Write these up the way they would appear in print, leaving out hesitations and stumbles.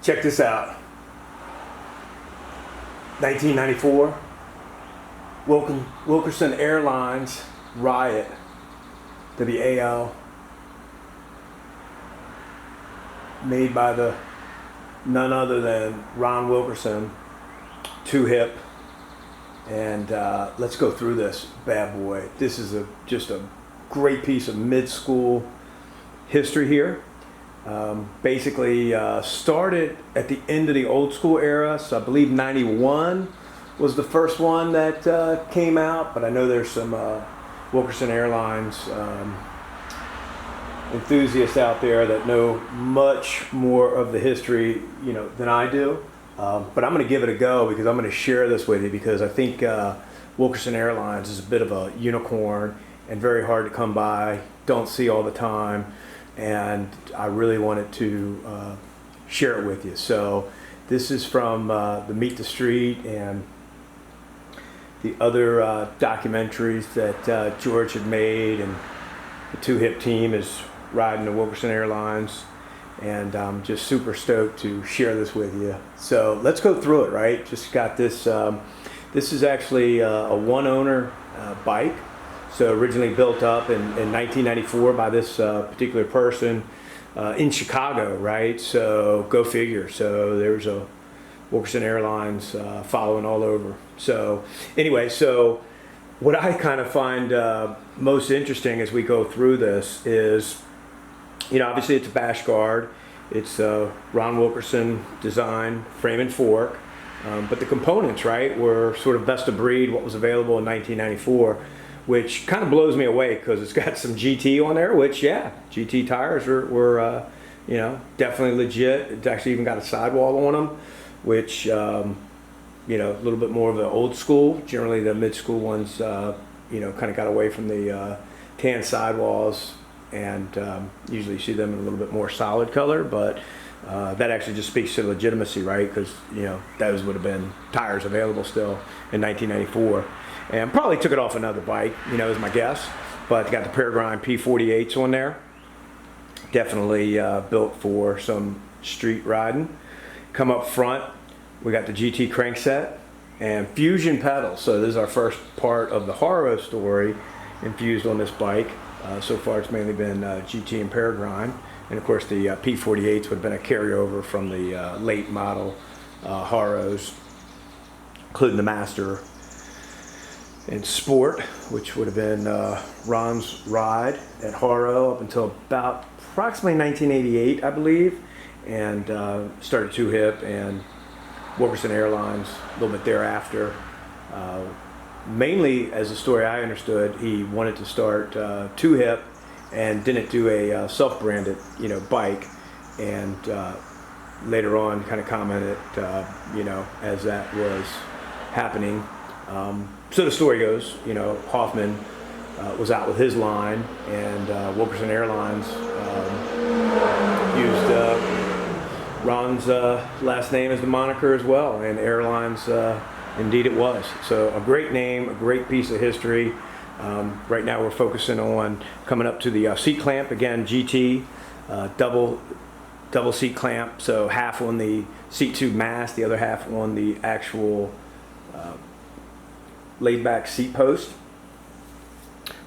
Check this out. 1994, Wilkerson Airlines Riot, WAL, made by the none other than Ron Wilkerson, Too Hip, and let's go through this bad boy. This is just a great piece of mid-school history here. Basically started at the end of the old school era, so I believe 91 was the first one that came out, but I know there's some Wilkerson Airlines enthusiasts out there that know much more of the history, than I do. But I'm going to give it a go because I'm going to share this with you because I think Wilkerson Airlines is a bit of a unicorn and very hard to come by, don't see all the time, and I really wanted to share it with you. So this is from the Meet the Street and the other documentaries that George had made, and the Too Hip team is riding the Wilkerson Airlines, and I'm just super stoked to share this with you. So let's go through it, right? Just got this, this is actually a one-owner bike. So originally built up in 1994 by this particular person in Chicago, right? So go figure. So there's a Wilkerson Airlines following all over. So anyway, so what I kind of find most interesting as we go through this is, obviously it's a bash guard. It's Ron Wilkerson design, frame and fork. But the components, right, were sort of best of breed, what was available in 1994. Which kind of blows me away because it's got some GT on there, which, yeah, GT tires were definitely legit. It's actually even got a sidewall on them, which, a little bit more of the old school. Generally, the mid-school ones, kind of got away from the tan sidewalls, and usually you see them in a little bit more solid color, but that actually just speaks to legitimacy, right? Because, those would have been tires available still in 1994. And probably took it off another bike, is my guess. But got the Peregrine P48s on there. Definitely built for some street riding. Come up front, we got the GT crankset and fusion pedals. So this is our first part of the Haro story infused on this bike. So far it's mainly been GT and Peregrine. And of course the P48s would have been a carryover from the late model Haros, including the Master and Sport, which would have been Ron's ride at Haro up until about approximately 1988, I believe, and started Too Hip and Wilkerson Airlines a little bit thereafter. Mainly, as a story I understood, he wanted to start Too Hip and didn't do a self-branded, bike, and later on kind of commented, as that was happening. So the story goes, Hoffman was out with his line, and Wilkerson Airlines used Ron's last name as the moniker as well, and Airlines, indeed it was. So a great name, a great piece of history. Right now we're focusing on coming up to the seat clamp, again GT, double seat clamp, so half on the seat tube mast, the other half on the actual laid back seat post,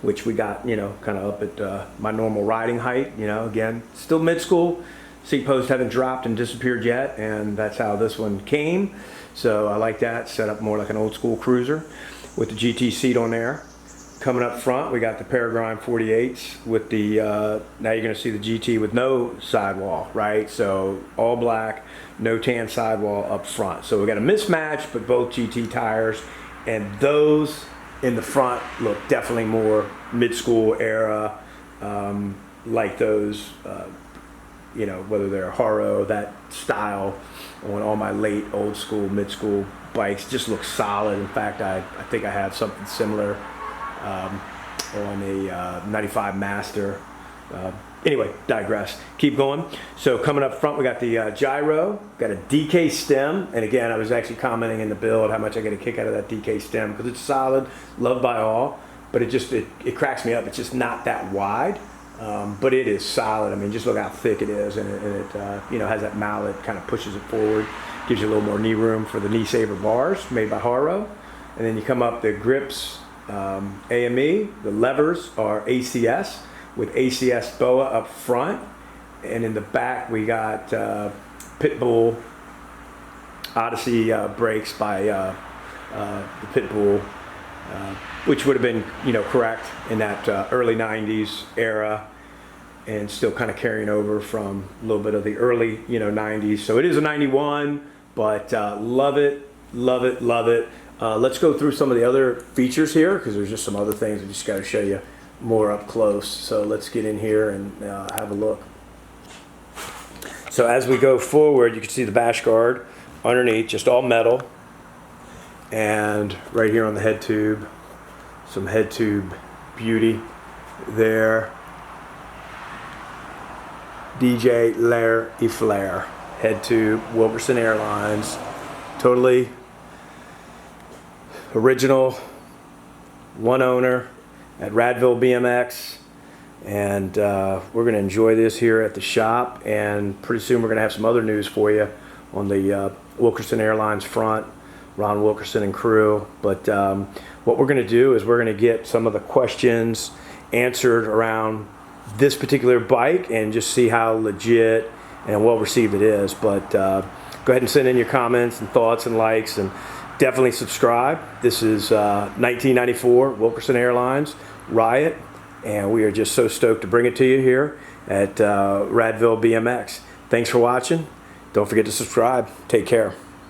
which we got, kind of up at my normal riding height, again, still mid-school, seat post haven't dropped and disappeared yet, and that's how this one came. So I like that, set up more like an old school cruiser with the GT seat on there. Coming up front, we got the Peregrine 48s with the, now you're gonna see the GT with no sidewall, right? So all black, no tan sidewall up front. So we got a mismatch, but both GT tires. And those in the front look definitely more mid-school era, like those, whether they're Haro, that style on all my late old school, mid-school bikes, just look solid. In fact, I think I have something similar on a 95 Master. Anyway, digress. Keep going. So coming up front, we got the gyro, got a DK stem, and again, I was actually commenting in the build how much I get a kick out of that DK stem because it's solid, loved by all, but it cracks me up. It's just not that wide, But it is solid. I mean, just look how thick it is, and it has that mallet, kind of pushes it forward, gives you a little more knee room for the knee saver bars made by Haro. And then you come up, the grips, AME, the levers are ACS with ACS BOA up front, and in the back we got Pitbull Odyssey brakes by the Pitbull, which would have been correct in that early 90s era, and still kind of carrying over from a little bit of the early 90s. So it is a 91, but love it, love it, love it. Let's go through some of the other features here, because there's just some other things I just got to show you more up close. So let's get in here and have a look. So as we go forward, you can see the bash guard underneath, just all metal. And right here on the head tube, some head tube beauty there. DJ Lair e Flair head tube, Wilkerson Airlines, totally original, one owner at Radville BMX, and we're going to enjoy this here at the shop, and pretty soon we're going to have some other news for you on the Wilkerson Airlines front, Ron Wilkerson and crew. But what we're going to do is we're going to get some of the questions answered around this particular bike and just see how legit and well received it is. But go ahead and send in your comments and thoughts and likes, and definitely subscribe. This is 1994 Wilkerson Airlines Riot, and we are just so stoked to bring it to you here at Radville BMX. Thanks for watching. Don't forget to subscribe. Take care.